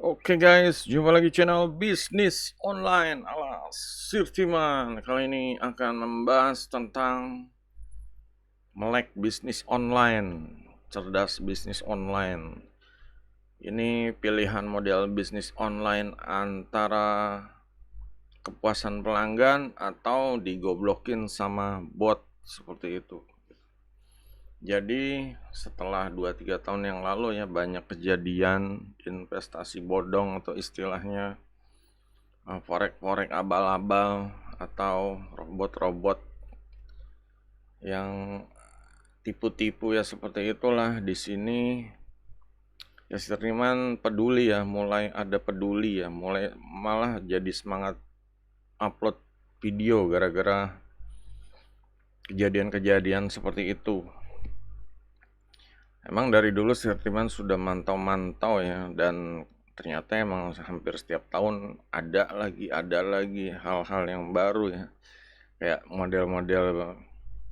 Oke guys, jumpa lagi channel bisnis online ala Sirtiman. Kali ini akan membahas tentang melek bisnis online, cerdas bisnis online. Ini pilihan model bisnis online antara kepuasan pelanggan atau digoblokin sama bot seperti itu. Jadi setelah 2-3 tahun yang lalu ya banyak kejadian investasi bodong atau istilahnya forek-forek abal-abal atau robot-robot yang tipu-tipu ya seperti itulah. Di sini ya Sirtiman peduli ya, mulai ada peduli ya, mulai malah jadi semangat upload video gara-gara kejadian-kejadian seperti itu. Emang dari dulu Sirtiman sudah mantau-mantau ya, dan ternyata emang hampir setiap tahun ada lagi hal-hal yang baru ya, kayak model-model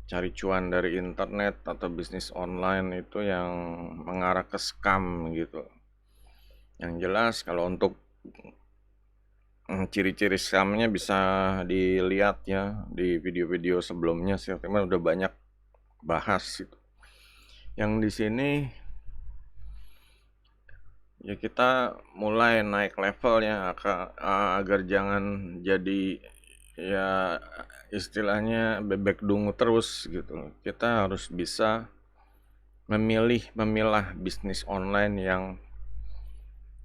cari cuan dari internet atau bisnis online itu yang mengarah ke scam gitu. Yang jelas kalau untuk ciri-ciri scamnya bisa dilihat ya di video-video sebelumnya, Sirtiman udah banyak bahas itu. Yang di sini ya kita mulai naik levelnya agar jangan jadi ya istilahnya bebek dungu terus gitu. Kita harus bisa memilah bisnis online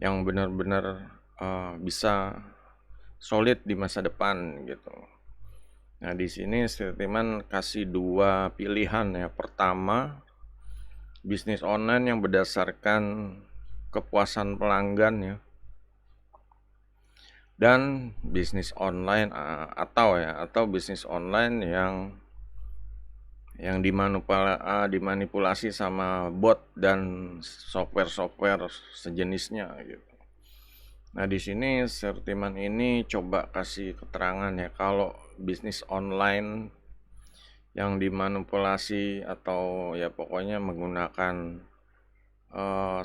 yang benar-benar bisa solid di masa depan gitu. Nah, di sini Sirtiman kasih 2 pilihan ya. Pertama, bisnis online yang berdasarkan kepuasan pelanggan ya, dan bisnis online atau bisnis online yang dimanipulasi sama bot dan software sejenisnya gitu. Nah, di sini Sirtiman ini coba kasih keterangan ya, kalau bisnis online yang dimanipulasi atau ya pokoknya menggunakan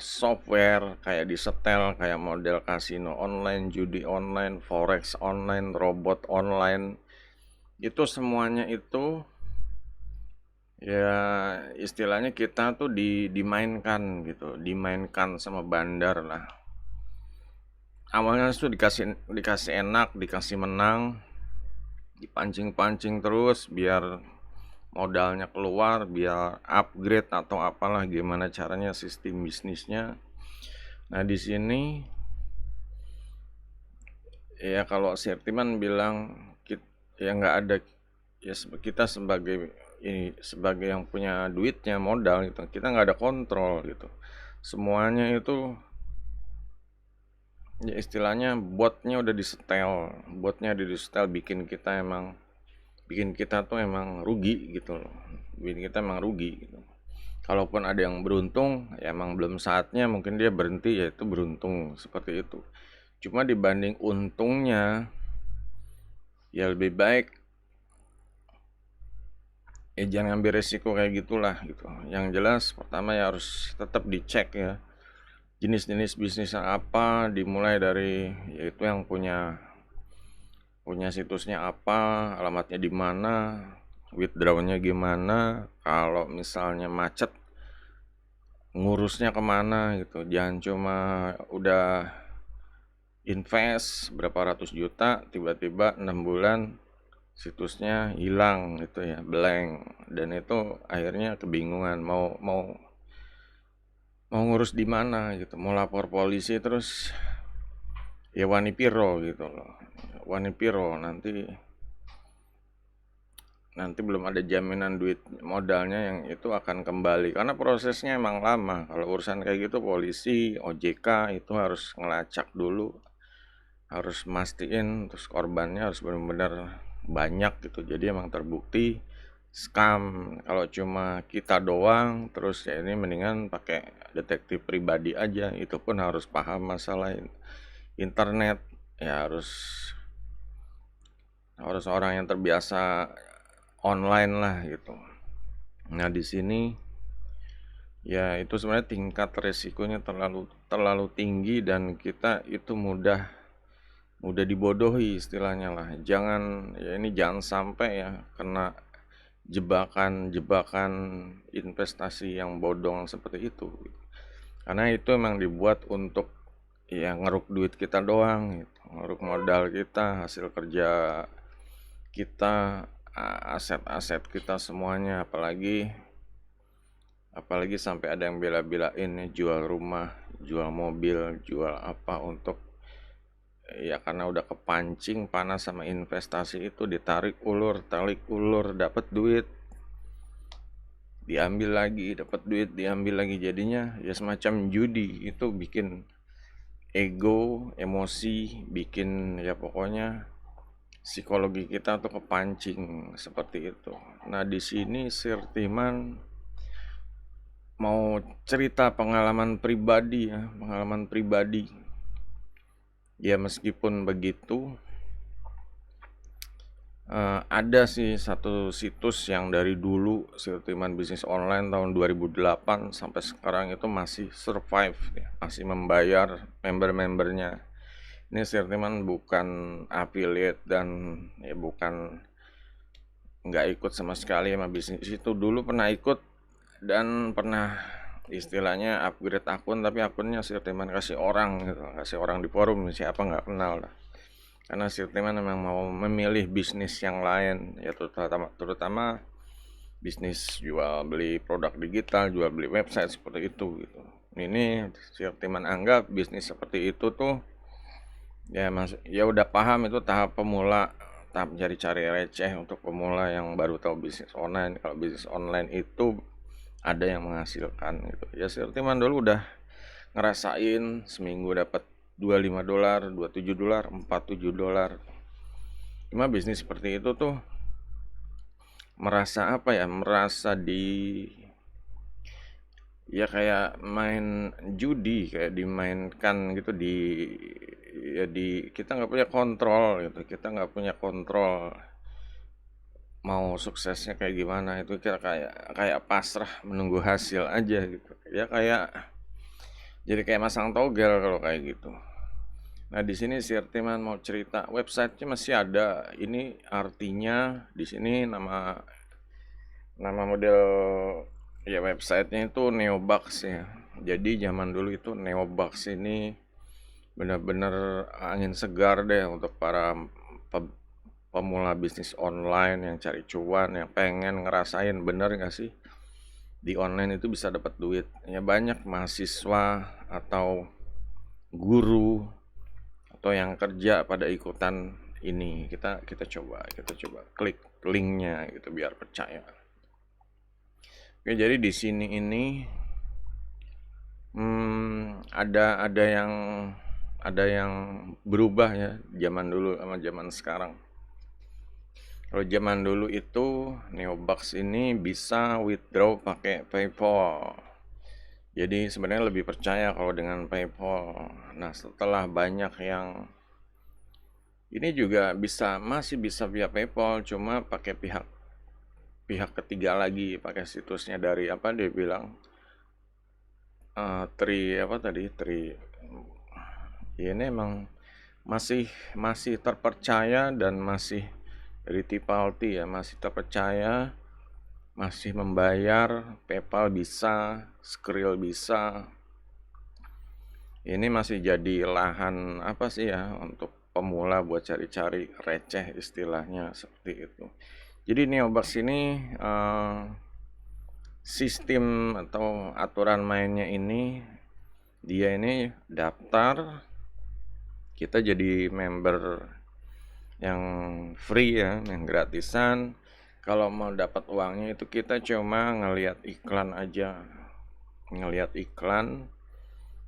software kayak disetel, kayak model kasino online, judi online, forex online, robot online, itu semuanya itu ya istilahnya kita tuh dimainkan gitu, dimainkan sama bandar lah. Awalnya tuh dikasih enak, dikasih menang, dipancing-pancing terus biar modalnya keluar, biar upgrade atau apalah, gimana caranya sistem bisnisnya. Nah, di sini ya kalau Sirtiman bilang ya nggak ada ya, kita sebagai yang punya duitnya, modal gitu, kita nggak ada kontrol gitu. Semuanya itu ya istilahnya botnya udah disetel, bikin kita tuh emang rugi gitu loh, bikin kita emang rugi gitu. Kalaupun ada yang beruntung ya emang belum saatnya, mungkin dia berhenti, ya itu beruntung seperti itu. Cuma dibanding untungnya ya lebih baik ya jangan ambil resiko kayak gitulah gitu. Yang jelas pertama ya harus tetap dicek ya, jenis-jenis bisnisnya apa, dimulai dari yaitu yang punya situsnya apa, alamatnya di mana, withdrawnya gimana, kalau misalnya macet ngurusnya kemana gitu. Jangan cuma udah invest berapa ratus juta, tiba-tiba 6 bulan situsnya hilang gitu ya, blank, dan itu akhirnya kebingungan mau ngurus di mana gitu, mau lapor polisi terus ya wani piro gitu loh, wani piro nanti belum ada jaminan duit modalnya yang itu akan kembali, karena prosesnya emang lama. Kalau urusan kayak gitu polisi, OJK itu harus ngelacak dulu, harus mastiin, terus korbannya harus benar-benar banyak gitu, jadi emang terbukti scam. Kalau cuma kita doang terus ya ini mendingan pakai detektif pribadi aja, itu pun harus paham masalah internet ya, harus orang yang terbiasa online lah gitu. Nah, di sini Ya itu sebenarnya tingkat resikonya terlalu tinggi dan kita itu mudah mudah dibodohi istilahnya lah. Jangan sampai ya kena jebakan-jebakan investasi yang bodong seperti itu. Karena itu emang dibuat untuk ya ngeruk duit kita doang gitu. Ngeruk modal kita, hasil kerja kita, aset-aset kita semuanya, apalagi sampai ada yang bela-belain nih jual rumah, jual mobil, jual apa untuk ya karena udah kepancing panas sama investasi itu, ditarik ulur, tarik ulur, dapat duit, diambil lagi, dapat duit, diambil lagi, jadinya ya semacam judi. Itu bikin ego, emosi, bikin ya pokoknya psikologi kita tuh kepancing seperti itu. Nah, di sini Sir Timan mau cerita pengalaman pribadi ya, pengalaman pribadi. Ya meskipun begitu, ada sih satu situs yang dari dulu Sir Timan bisnis online tahun 2008 sampai sekarang itu masih survive ya, masih membayar member-membernya. Ini Sir Timan bukan affiliate dan ya bukan nggak ikut sama sekali sama bisnis itu. Dulu pernah ikut dan pernah istilahnya upgrade akun, tapi akunnya Sir Timan kasih orang gitu, kasih orang di forum, siapa nggak kenal lah. Karena Sir Timan memang mau memilih bisnis yang lain ya, terutama bisnis jual beli produk digital, jual beli website seperti itu gitu. Ini Sir Timan anggap bisnis seperti itu tuh ya udah paham itu tahap pemula, tahap cari-cari receh untuk pemula yang baru tahu bisnis online. Kalau bisnis online itu ada yang menghasilkan gitu. Ya Sir Timan dulu udah ngerasain seminggu dapat $25, $27, $47. Cuma bisnis seperti itu tuh merasa apa ya? Merasa ya kayak main judi, kayak dimainkan gitu kita nggak punya kontrol gitu. Kita nggak punya kontrol mau suksesnya kayak gimana, itu kita kayak pasrah menunggu hasil aja gitu. Ya jadi kayak masang togel kalau kayak gitu. Nah, di sini Sir Timan mau cerita, websitenya masih ada. Ini artinya di sini nama model ya websitenya itu Neobux ya. Jadi zaman dulu itu Neobux ini benar-benar angin segar deh untuk para pemula bisnis online yang cari cuan, yang pengen ngerasain bener gak sih di online itu bisa dapat duit. Ya banyak mahasiswa atau guru atau yang kerja pada ikutan ini. Kita coba klik linknya gitu biar percaya. Oke, jadi di sini ini ada yang berubah ya zaman dulu sama zaman sekarang. Kalau zaman dulu itu Neobucks ini bisa withdraw pakai PayPal. Jadi sebenarnya lebih percaya kalau dengan PayPal. Nah, setelah banyak yang ini juga masih bisa via PayPal, cuma pakai pihak ketiga lagi, pakai situsnya dari apa dia bilang tri ini emang masih terpercaya dan masih dari Tipalti ya, masih terpercaya, masih membayar, PayPal bisa, Skrill bisa. Ini masih jadi lahan apa sih ya untuk pemula buat cari-cari receh istilahnya seperti itu. Jadi Neobucks ini sistem atau aturan mainnya ini, dia ini daftar, kita jadi member yang free ya, yang gratisan. Kalau mau dapat uangnya itu kita cuma ngelihat iklan aja, ngelihat iklan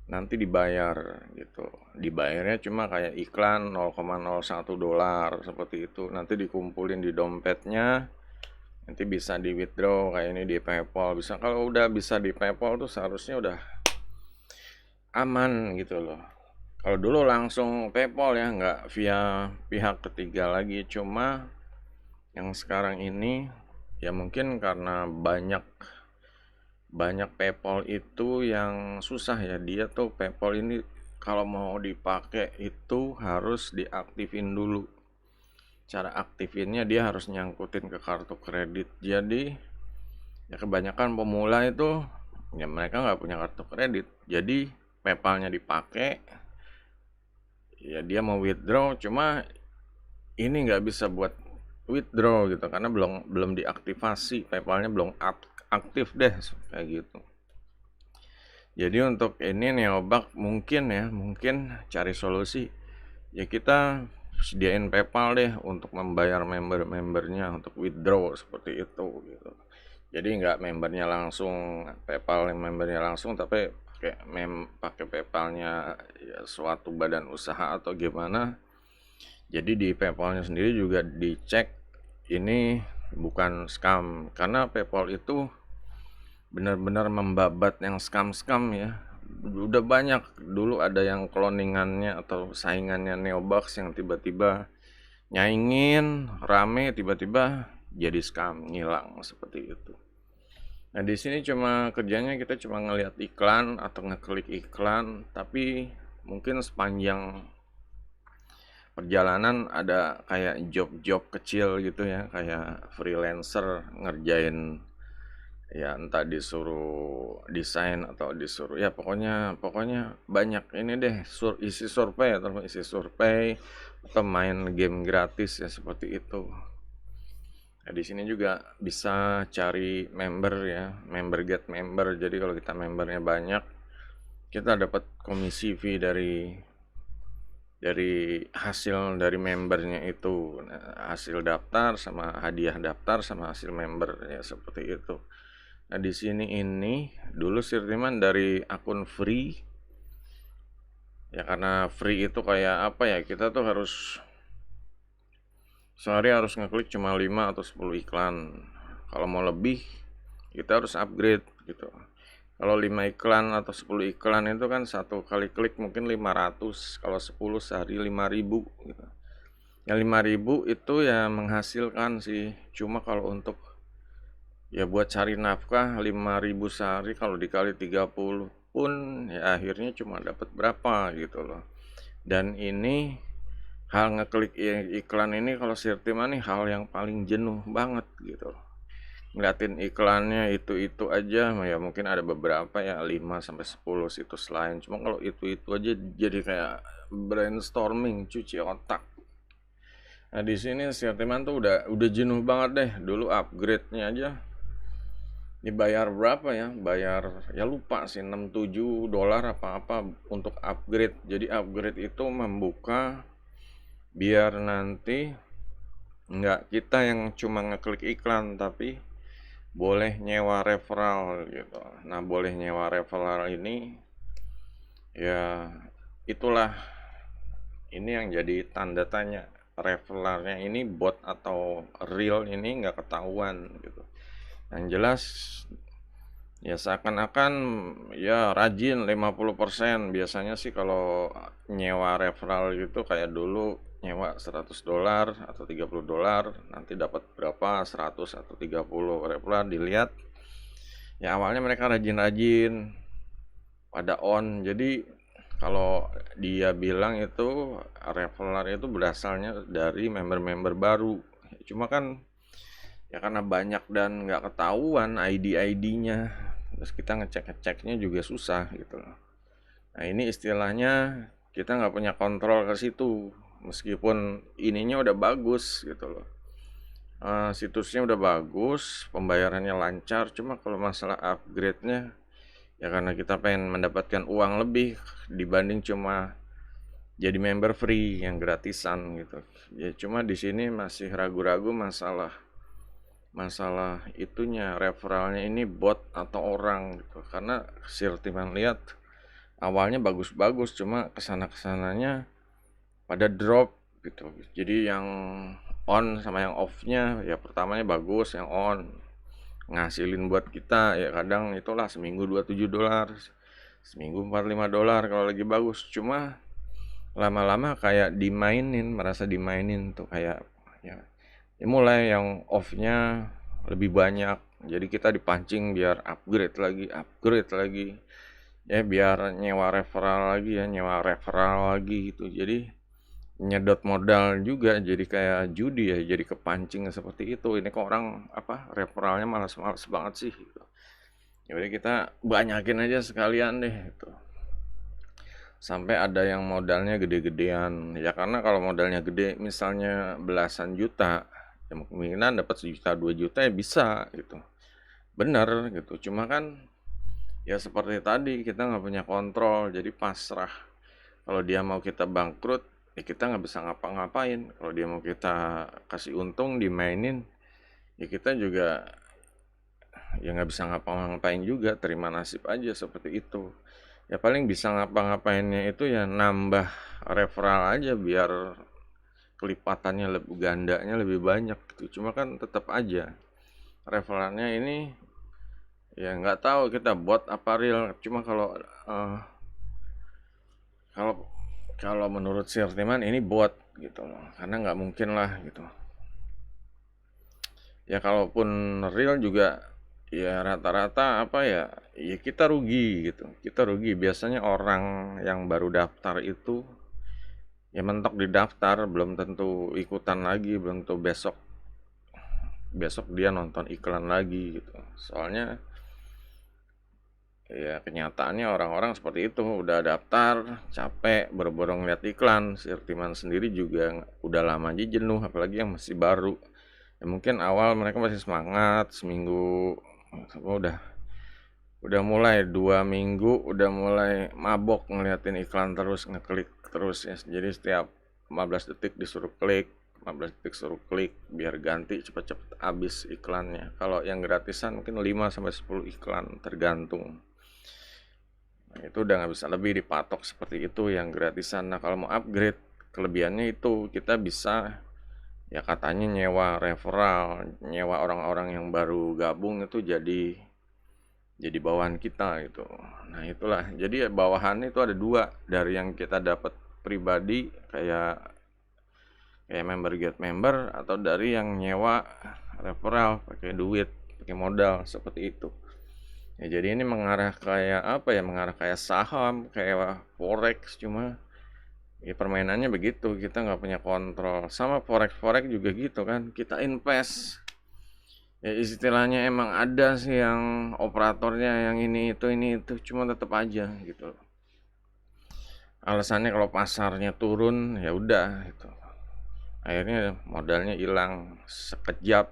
nanti dibayar gitu. Dibayarnya cuma kayak iklan $0,01 seperti itu. Nanti dikumpulin di dompetnya, nanti bisa di withdraw kayak ini di PayPal. Bisa, kalau udah bisa di PayPal tuh seharusnya udah aman gitu loh. Kalau dulu langsung PayPal ya, nggak via pihak ketiga lagi. Cuma yang sekarang ini ya mungkin karena banyak banyak PayPal itu yang susah ya. Dia tuh PayPal ini kalau mau dipakai itu harus diaktifin dulu. Cara aktifinnya dia harus nyangkutin ke kartu kredit. Jadi ya kebanyakan pemula itu ya mereka nggak punya kartu kredit. Jadi PayPalnya dipakai, ya dia mau withdraw cuma ini nggak bisa buat withdraw gitu karena belum belum diaktifasi, PayPalnya belum aktif deh kayak gitu. Jadi untuk ini neobak mungkin cari solusi ya, kita sediain PayPal deh untuk membayar member-membernya untuk withdraw seperti itu gitu. Jadi nggak membernya langsung PayPal membernya langsung, tapi pakai PayPalnya ya suatu badan usaha atau gimana. Jadi di PayPalnya sendiri juga dicek ini bukan scam, karena PayPal itu benar-benar membabat yang scam-scam ya. Udah banyak dulu ada yang cloningannya atau saingannya Neobucks yang tiba-tiba nyaingin rame, tiba-tiba jadi scam, ngilang seperti itu. Nah, di sini cuma kerjanya kita cuma ngelihat iklan atau ngeklik iklan, tapi mungkin sepanjang perjalanan ada kayak job-job kecil gitu ya, kayak freelancer ngerjain ya, entah disuruh desain atau disuruh ya, pokoknya pokoknya banyak ini deh, isi survei atau isi survei atau main game gratis ya seperti itu. Nah, di sini juga bisa cari member ya, member get member. Jadi kalau kita membernya banyak, kita dapat komisi fee dari hasil dari membernya itu. Nah, hasil daftar sama hadiah daftar sama hasil member ya seperti itu. Nah, di sini ini dulu Sirtiman dari akun free ya, karena free itu kayak apa ya, kita tuh harus sehari harus ngeklik cuma 5 atau 10 iklan. Kalau mau lebih kita harus upgrade gitu. Kalau 5 iklan atau 10 iklan itu kan satu kali klik mungkin 500, kalau 10 sehari 5.000 gitu. Yang 5.000 itu ya menghasilkan sih. Cuma kalau untuk ya buat cari nafkah 5.000 sehari kalau dikali 30 pun ya akhirnya cuma dapat berapa gitu loh. Dan ini hal ngeklik iklan ini kalau Sirtima nih hal yang paling jenuh banget gitu loh. Ngeliatin iklannya itu aja ya, mungkin ada beberapa ya 5 sampai 10 situs lain. Cuma kalau itu aja jadi kayak brainstorming, cuci otak. Nah, di sini Sirtiman tuh udah jenuh banget deh. Dulu upgrade-nya aja dibayar berapa ya? Bayar ya lupa sih, $67 apa-apa untuk upgrade. Jadi upgrade itu membuka biar nanti nggak kita yang cuma ngeklik iklan, tapi boleh nyewa referral gitu. Nah, boleh nyewa referral ini ya itulah ini yang jadi tanda tanya. Referralnya ini bot atau real ini nggak ketahuan gitu. Yang jelas ya seakan-akan ya rajin 50%. Biasanya sih kalau nyewa referral gitu kayak dulu nyewa $100 atau $30, nanti dapat berapa, 100 atau 30 referral. Dilihat ya awalnya mereka rajin-rajin pada on. Jadi kalau dia bilang itu referral itu berasalnya dari member-member baru. Cuma kan ya karena banyak dan nggak ketahuan ID-ID-nya, terus kita ngecek-ngeceknya juga susah gitu loh. Nah, ini istilahnya kita nggak punya kontrol ke situ, meskipun ininya udah bagus gitu loh. Situsnya udah bagus, pembayarannya lancar, cuma kalau masalah upgrade-nya ya karena kita pengen mendapatkan uang lebih dibanding cuma jadi member free yang gratisan gitu. Ya cuma di sini masih ragu-ragu masalah itunya, referralnya ini bot atau orang gitu. Karena Sirtiman lihat awalnya bagus-bagus, cuma kesana-kesananya pada drop gitu. Jadi yang on sama yang off-nya ya pertamanya bagus, yang on ngasilin buat kita ya kadang itulah seminggu $27, seminggu $45 kalau lagi bagus. Cuma lama-lama kayak merasa dimainin tuh, kayak ya mulai yang off-nya lebih banyak, Jadi kita dipancing biar upgrade lagi. Ya biar nyewa referral lagi gitu. Jadi nyedot modal juga jadi kayak judi ya, jadi kepancing seperti itu. Ini kok orang referralnya malas-malas banget sih gitu. Ya udah kita banyakin aja sekalian deh gitu. Sampai ada yang modalnya gede-gedean. Ya karena kalau modalnya gede misalnya belasan juta, ya kemungkinan dapat 1 juta 2 juta ya bisa gitu. Bener gitu. Cuma kan ya seperti tadi kita nggak punya kontrol, jadi pasrah. Kalau dia mau kita bangkrut, ya kita nggak bisa ngapa-ngapain. Kalau dia mau kita kasih untung dimainin, ya kita juga ya nggak bisa ngapa-ngapain juga, terima nasib aja seperti itu. Ya paling bisa ngapa-ngapainnya itu ya nambah referral aja biar kelipatannya lebih gandanya lebih banyak gitu. Cuma kan tetap aja referralnya ini ya nggak tahu kita bot apa real. Cuma eh, kalau kalau menurut si Artiman ini bot gitu loh, karena nggak mungkin lah gitu. Ya kalaupun real juga ya rata-rata ya kita rugi gitu. Kita rugi. Biasanya orang yang baru daftar itu ya mentok di daftar belum tentu ikutan lagi, belum tentu besok besok dia nonton iklan lagi gitu. Soalnya ya kenyataannya orang-orang seperti itu udah daftar capek boro-boro ngeliat iklan. Si Irtiman sendiri juga udah lama aja jenuh, apalagi yang masih baru. Ya mungkin awal mereka masih semangat, seminggu udah mulai 2 minggu udah mulai mabok ngeliatin iklan terus, ngeklik terus ya. Jadi setiap 15 detik disuruh klik, 15 detik suruh klik biar ganti cepet-cepet habis iklannya. Kalau yang gratisan mungkin 5 sampai 10 iklan tergantung. Nah, itu udah nggak bisa lebih dipatok seperti itu yang gratisan. Nah kalau mau upgrade, kelebihannya itu kita bisa ya katanya nyewa referral, nyewa orang-orang yang baru gabung itu jadi bawahan kita gitu. Nah itulah, jadi bawahan itu ada 2, dari yang kita dapat pribadi kayak member get member, atau dari yang nyewa referral pakai duit, pakai modal seperti itu. Ya jadi ini mengarah kayak mengarah kayak saham, kayak forex. Cuma ya permainannya begitu, kita nggak punya kontrol. Sama forex juga gitu kan, kita invest ya istilahnya emang ada sih yang operatornya yang ini itu, cuma tetap aja gitu. Alasannya kalau pasarnya turun ya udah gitu. Akhirnya modalnya hilang sekejap.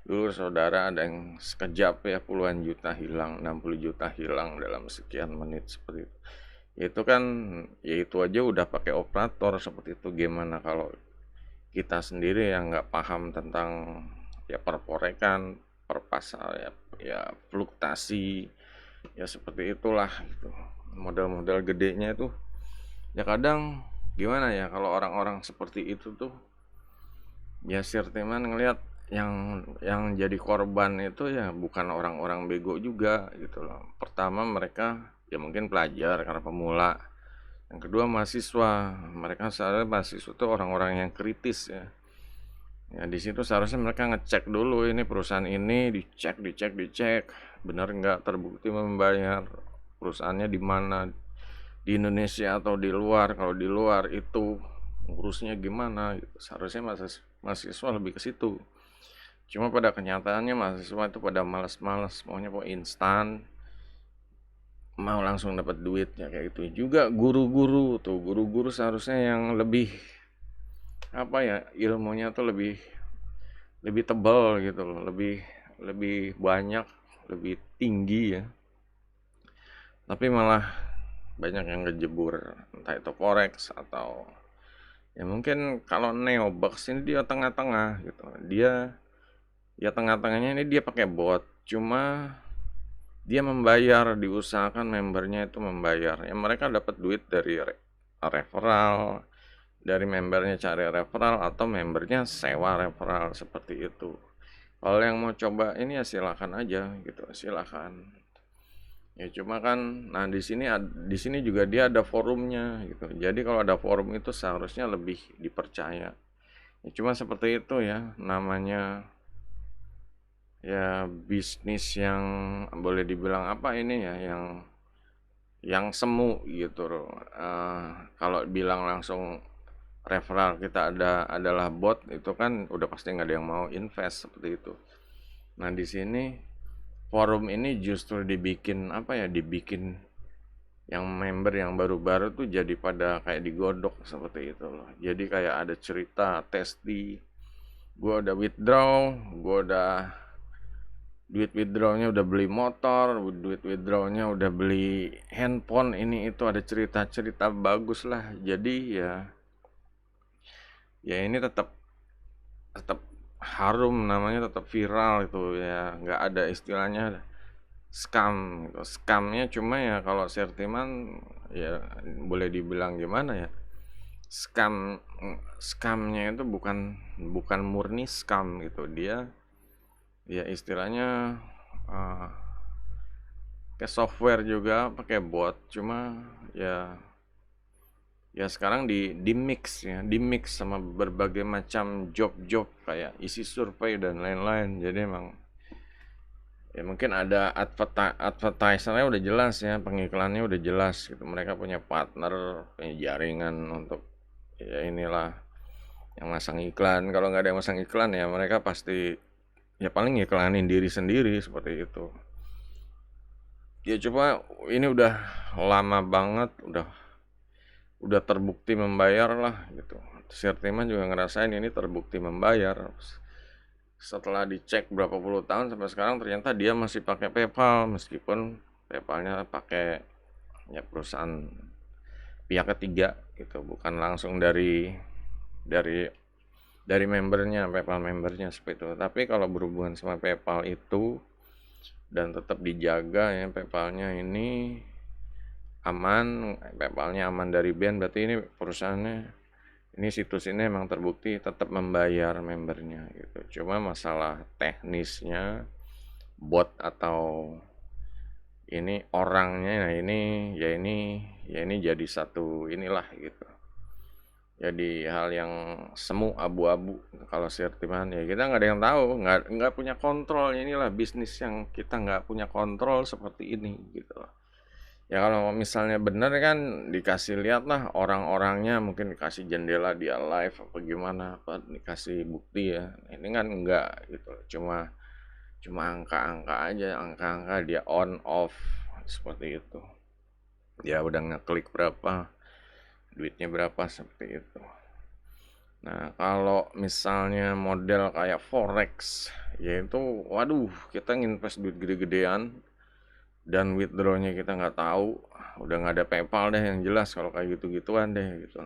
Dulu saudara ada yang sekejap ya puluhan juta hilang, 60 juta hilang dalam sekian menit seperti itu. Ya itu kan ya itu aja udah pakai operator seperti itu, gimana kalau kita sendiri yang nggak paham tentang ya perforekan, perpasar ya fluktuasi ya seperti itulah gitu. Modal-modal gedenya itu ya kadang gimana ya kalau orang-orang seperti itu tuh ya Sirteman ngelihat yang jadi korban itu ya bukan orang-orang bego juga gitu loh. Pertama mereka ya mungkin pelajar karena pemula. Yang kedua mahasiswa. Mereka seharusnya mahasiswa itu orang-orang yang kritis ya. Ya di situ seharusnya mereka ngecek dulu ini perusahaan ini, dicek, benar nggak terbukti membayar, perusahaannya di mana, di Indonesia atau di luar. Kalau di luar itu ngurusnya gimana gitu. Seharusnya mahasiswa lebih ke situ. Cuma pada kenyataannya mahasiswa itu pada malas-malas, maunya kok instan, mau langsung dapat duit ya kayak gitu. Juga guru-guru seharusnya yang lebih ilmunya tuh lebih lebih tebal gitu loh, lebih lebih banyak, lebih tinggi ya. Tapi malah banyak yang ngejebur, entah itu forex atau ya mungkin kalau Neobox ini dia tengah-tengah gitu. Dia ya tengah-tengahnya ini dia pakai bot, cuma dia membayar, diusahakan membernya itu membayar. Ya mereka dapat duit dari referral, dari membernya cari referral atau membernya sewa referral seperti itu. Kalau yang mau coba ini ya silakan aja gitu, silakan. Ya cuma kan, nah di sini juga dia ada forumnya gitu. Jadi kalau ada forum itu seharusnya lebih dipercaya. Ya cuma seperti itu ya, namanya ya bisnis yang boleh dibilang apa ini ya, yang semu gitu loh. Kalau bilang langsung referral kita adalah bot, itu kan udah pasti nggak ada yang mau invest seperti itu. Nah, di sini forum ini justru dibikin apa ya, dibikin yang member yang baru-baru tuh jadi pada kayak digodok seperti itu loh. Jadi kayak ada cerita testi, gue udah withdraw, gue udah duit withdrawnya udah beli motor, duit withdrawnya udah beli handphone, ini itu ada cerita-cerita bagus lah. Jadi ya ini tetap tetap harum, namanya tetap viral itu ya, nggak ada istilahnya scam gitu. Scamnya cuma ya kalau Sertiman ya boleh dibilang gimana ya, scam scamnya itu bukan bukan murni scam gitu, dia ya istilahnya uh, ke software juga pakai bot, cuma ya sekarang di mix ya, di mix sama berbagai macam job-job kayak isi survei dan lain-lain. Jadi emang ya mungkin ada advertisernya udah jelas ya, pengiklannya udah jelas gitu. Mereka punya partner, punya jaringan untuk ya inilah yang masang iklan. Kalau nggak ada yang masang iklan ya mereka pasti ya paling iklanin diri sendiri seperti itu. Ya coba ini udah lama banget, udah terbukti membayar lah gitu. Sirtiman juga ngerasain ini terbukti membayar. Setelah dicek berapa puluh tahun sampai sekarang ternyata dia masih pakai PayPal, meskipun PayPalnya pakai ya perusahaan pihak ketiga gitu, bukan langsung dari dari membernya, PayPal membernya seperti itu. Tapi kalau berhubungan sama PayPal itu dan tetap dijaga ya PayPalnya ini aman, PayPalnya aman dari ban, berarti ini perusahaannya, ini situs ini emang terbukti tetap membayar membernya gitu. Cuma masalah teknisnya bot atau ini orangnya, nah ini jadi satu inilah gitu. Jadi hal yang semu abu-abu kalau Sirtiman ya, kita nggak ada yang tahu, nggak punya kontrol. Inilah bisnis yang kita nggak punya kontrol seperti ini gitu. Ya kalau misalnya benar kan dikasih lihat lah orang-orangnya, mungkin dikasih jendela dia live apa gimana, apa dikasih bukti ya. Ini kan enggak gitu. Cuma cuma angka-angka aja, angka-angka dia on off seperti itu. Ya udah ngeklik berapa, duitnya berapa seperti itu. Nah, kalau misalnya model kayak forex, yaitu waduh, kita nginvest duit gede-gedean dan withdrawnya kita nggak tahu, udah nggak ada PayPal deh yang jelas kalau kayak gitu-gituan deh gitu.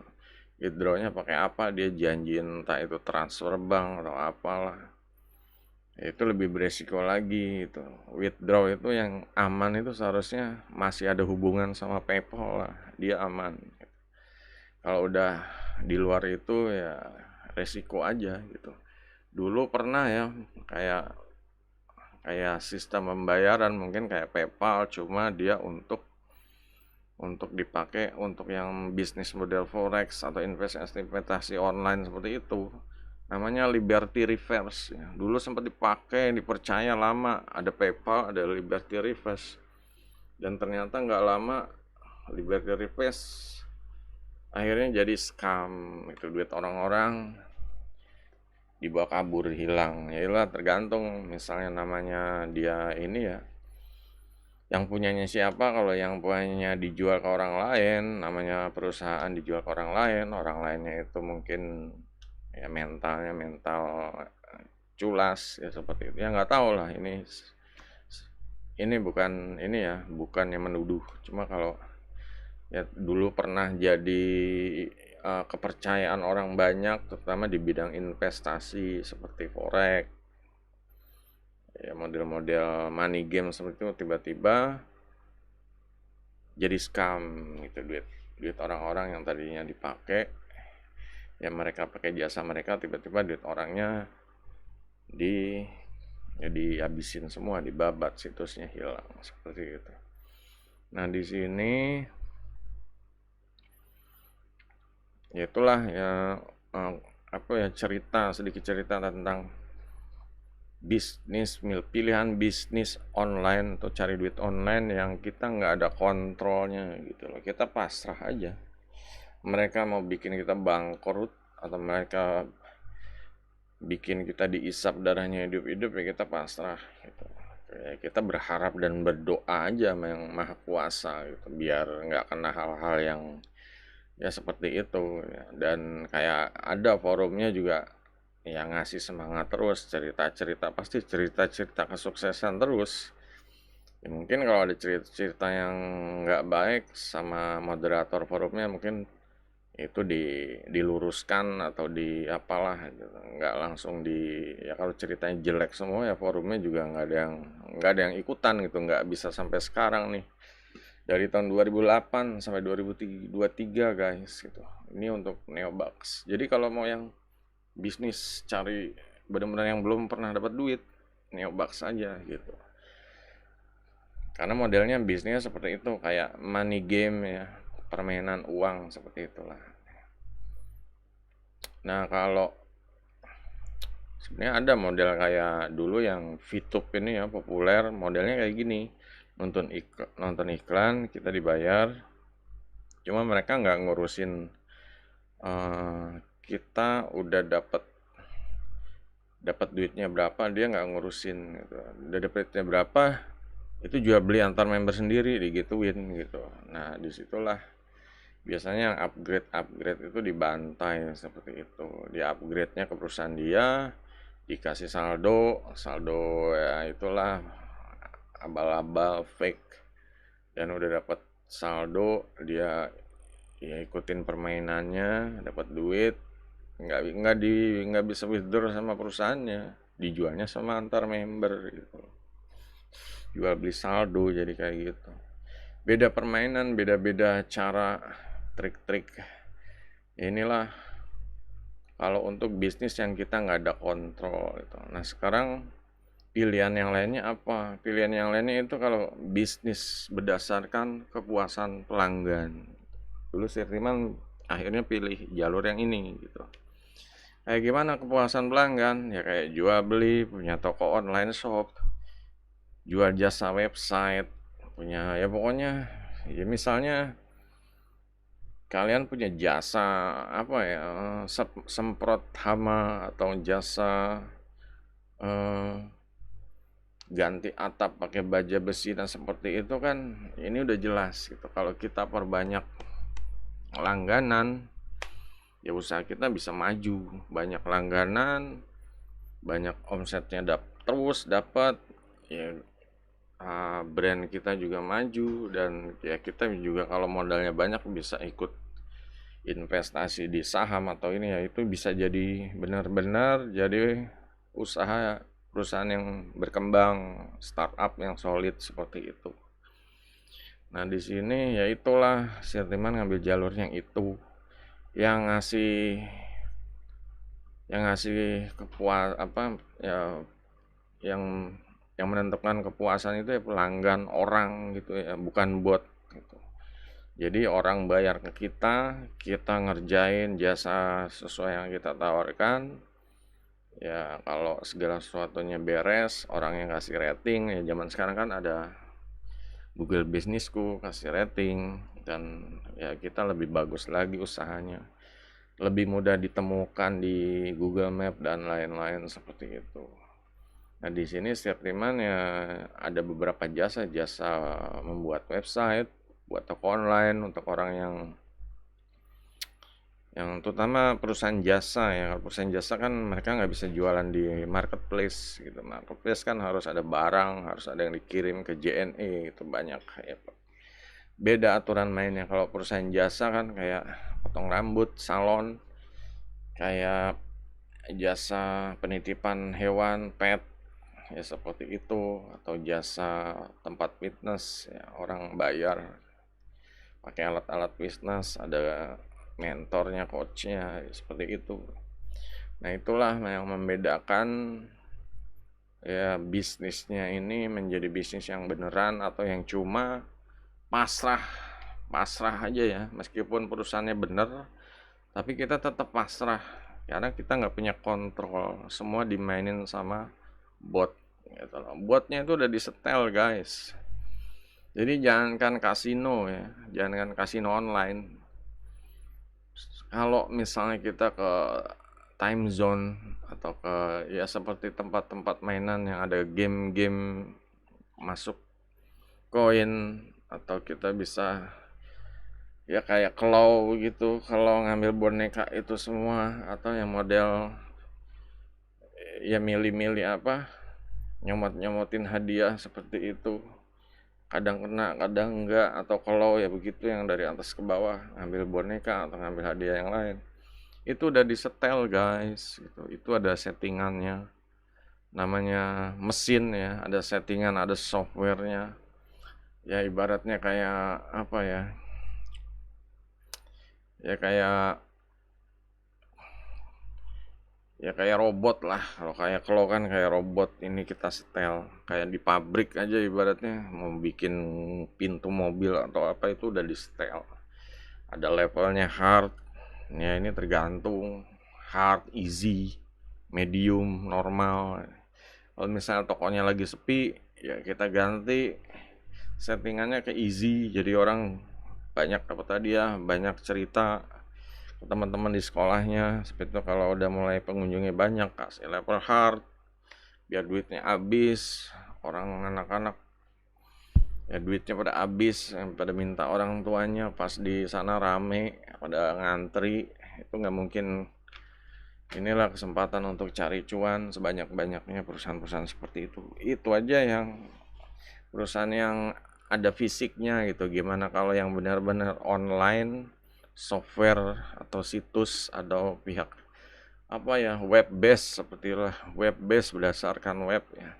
Withdrawnya pakai apa, dia janjiin entah itu transfer bank atau apalah, itu lebih beresiko lagi gitu. Withdraw itu yang aman itu seharusnya masih ada hubungan sama PayPal lah, dia aman. Kalau udah di luar itu ya resiko aja gitu. Dulu pernah ya kayak kayak sistem pembayaran mungkin kayak PayPal, cuma dia untuk dipakai untuk yang bisnis model forex atau investasi online seperti itu, namanya Liberty Reverse ya. Dulu sempat dipakai, dipercaya lama, ada PayPal, ada Liberty Reverse, dan ternyata nggak lama Liberty Reverse akhirnya jadi scam, itu duit orang-orang dibawa kabur, hilang. Ya lah, tergantung misalnya namanya dia ini ya, yang punyanya siapa. Kalau yang punyanya dijual ke orang lain, namanya perusahaan dijual ke orang lainnya itu mungkin ya mentalnya mental culas ya seperti itu. Ya nggak tahu lah, ini bukan ini ya, bukannya menuduh. Cuma kalau ya dulu pernah jadi kepercayaan orang banyak, terutama di bidang investasi seperti forex, ya model-model money game seperti itu, tiba-tiba jadi scam gitu. Duit orang-orang yang tadinya dipakai ya, mereka pakai jasa mereka, tiba-tiba duit orangnya di ya dihabisin semua, dibabat, situsnya hilang seperti itu. Nah di sini ya itulah ya, apa ya, sedikit cerita tentang pilihan bisnis online atau cari duit online yang kita nggak ada kontrolnya gitu loh. Kita pasrah aja. Mereka mau bikin kita bangkrut atau mereka bikin kita diisap darahnya hidup-hidup, ya kita pasrah gitu. Ya, kita berharap dan berdoa aja sama yang maha kuasa gitu, biar nggak kena hal-hal yang ya seperti itu ya. Dan kayak ada forumnya juga yang ngasih semangat terus, cerita-cerita, pasti cerita-cerita kesuksesan terus ya. Mungkin kalau ada cerita-cerita yang nggak baik sama moderator forumnya, mungkin itu diluruskan atau di apalah gitu. Nggak langsung ya kalau ceritanya jelek semua ya forumnya juga nggak ada yang ikutan gitu. Nggak bisa sampai sekarang nih, dari tahun 2008 sampai 2023 guys gitu. Ini untuk Neobucks. Jadi kalau mau yang bisnis cari benar-benar yang belum pernah dapat duit, Neobucks aja gitu. Karena modelnya bisnisnya seperti itu, kayak money game ya, permainan uang seperti itulah. Nah, kalau sebenarnya ada model kayak dulu yang VTube ini ya, populer, modelnya kayak gini. Nonton iklan, kita dibayar. Cuma mereka nggak ngurusin kita udah dapat duitnya berapa, dia nggak ngurusin gitu. Udah dapatnya berapa, itu jual beli antar member sendiri, digituin gitu. Nah, disitulah biasanya yang upgrade itu dibantai seperti itu. Di upgrade-nya ke perusahaan dia, dikasih saldo ya itulah abal-abal fake, dan udah dapat saldo dia ya ikutin permainannya, dapat duit, nggak bisa withdraw sama perusahaannya, dijualnya sama antar member gitu, jual beli saldo. Jadi kayak gitu, beda permainan, beda-beda cara, trik-trik. Inilah kalau untuk bisnis yang kita nggak ada kontrol gitu. Nah sekarang pilihan yang lainnya apa? Pilihan yang lainnya itu kalau bisnis berdasarkan kepuasan pelanggan. Dulu Sirtiman akhirnya pilih jalur yang ini gitu. Kayak gimana kepuasan pelanggan? Ya kayak jual beli, punya toko online shop, jual jasa website, punya ya pokoknya ya misalnya kalian punya jasa apa ya, semprot hama atau jasa ganti atap pakai baja besi dan seperti itu kan, ini udah jelas gitu. Kalau kita perbanyak langganan, ya usaha kita bisa maju. Banyak langganan, banyak omsetnya terus dapat, ya brand kita juga maju, dan ya kita juga kalau modalnya banyak bisa ikut investasi di saham atau ini ya, itu bisa jadi benar-benar jadi perusahaan yang berkembang, startup yang solid seperti itu. Nah di sini ya itulah Sirtiman ngambil jalur yang itu, yang ngasih yang menentukan kepuasan itu ya pelanggan orang gitu ya, bukan bot gitu. Jadi orang bayar ke kita ngerjain jasa sesuai yang kita tawarkan. Ya kalau segala sesuatunya beres, orang yang kasih rating, ya zaman sekarang kan ada Google Bisnisku kasih rating, dan ya kita lebih bagus lagi usahanya. Lebih mudah ditemukan di Google Map dan lain-lain seperti itu. Nah di sini Sirtiman ya ada beberapa jasa membuat website, buat toko online untuk orang yang terutama perusahaan jasa ya. Kalau perusahaan jasa kan mereka nggak bisa jualan di marketplace gitu. Marketplace kan harus ada barang, harus ada yang dikirim ke JNE gitu, banyak ya. Beda aturan mainnya. Kalau perusahaan jasa kan kayak potong rambut, salon, kayak jasa penitipan hewan, pet ya seperti itu, atau jasa tempat fitness ya, orang bayar pakai alat-alat fitness, ada mentornya, coachnya seperti itu. Nah itulah yang membedakan ya bisnisnya ini menjadi bisnis yang beneran atau yang cuma pasrah aja ya. Meskipun perusahaannya bener, tapi kita tetap pasrah karena kita nggak punya kontrol, semua dimainin sama bot gitu loh. Botnya itu udah disetel guys. Jadi jangankan kasino ya, jangankan kasino online. Kalau misalnya kita ke time zone atau ke ya seperti tempat-tempat mainan yang ada game-game masuk koin, atau kita bisa ya kayak claw gitu, kalau ngambil boneka itu semua, atau yang model ya milih-milih apa, nyomot-nyomotin hadiah seperti itu, kadang kena kadang enggak, atau kalau ya begitu yang dari atas ke bawah ngambil boneka atau ngambil hadiah yang lain, itu udah disetel guys gitu. Itu ada settingannya, namanya mesin ya, ada settingan, ada softwarenya. Ya ibaratnya kayak apa ya, ya kayak kayak robot lah. Kalau kan kayak robot, ini kita setel kayak di pabrik aja ibaratnya, mau bikin pintu mobil atau apa itu udah di setel. Ada levelnya hard, ya ini tergantung hard, easy, medium, normal. Kalau misalnya tokonya lagi sepi, ya kita ganti settingannya ke easy, jadi orang banyak dapat hadiah, banyak cerita ke teman-teman di sekolahnya. Seperti itu kalau udah mulai pengunjungnya banyak, kasih level hard biar duitnya habis. Orang anak-anak ya duitnya pada habis, pada minta orang tuanya, pas di sana rame pada ngantri. Itu nggak mungkin. Inilah kesempatan untuk cari cuan sebanyak-banyaknya perusahaan-perusahaan seperti itu aja yang perusahaan yang ada fisiknya gitu. Gimana kalau yang benar-benar online, software atau situs atau pihak apa ya, web base, seperti lah web base berdasarkan web ya.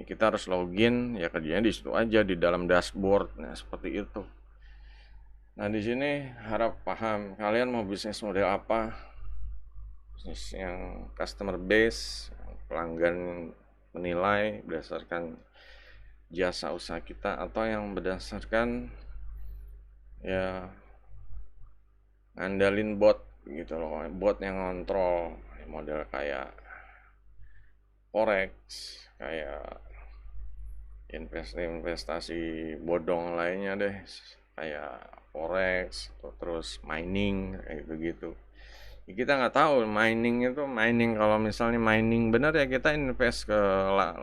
Kita harus login ya, kerjanya di situ aja di dalam dashboard. Nah, seperti itu. Nah, di sini harap paham kalian mau bisnis model apa. Bisnis yang customer base, pelanggan menilai berdasarkan jasa usaha kita, atau yang berdasarkan ya ngandalin bot gitu loh, bot yang ngontrol, model kayak forex, kayak investasi bodong lainnya deh, kayak forex, terus mining kayak begitu. Kita nggak tahu mining kalau misalnya mining benar ya kita invest ke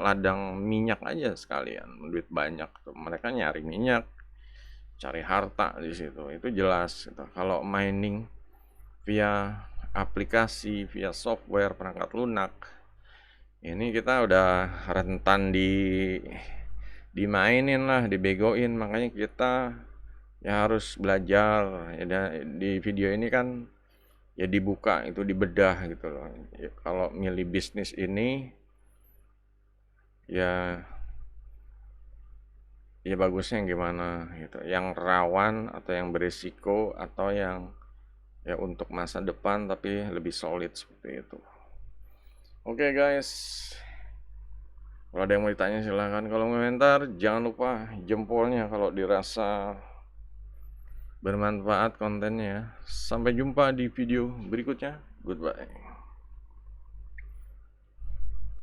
ladang minyak aja sekalian, duit banyak tuh. Mereka nyari minyak, cari harta di situ, itu jelas gitu. Kalau mining via aplikasi, via software, perangkat lunak, ini kita udah rentan dimainin lah, dibegoin. Makanya kita ya harus belajar ya. Di video ini kan ya dibuka, itu dibedah gitu loh ya. Kalau milih bisnis ini ya bagusnya yang gimana gitu, yang rawan atau yang berisiko, atau yang ya untuk masa depan tapi lebih solid, seperti itu. Oke guys, kalau ada yang mau ditanya silahkan. Kalau komentar jangan lupa jempolnya kalau dirasa bermanfaat kontennya. Sampai jumpa di video berikutnya. Goodbye.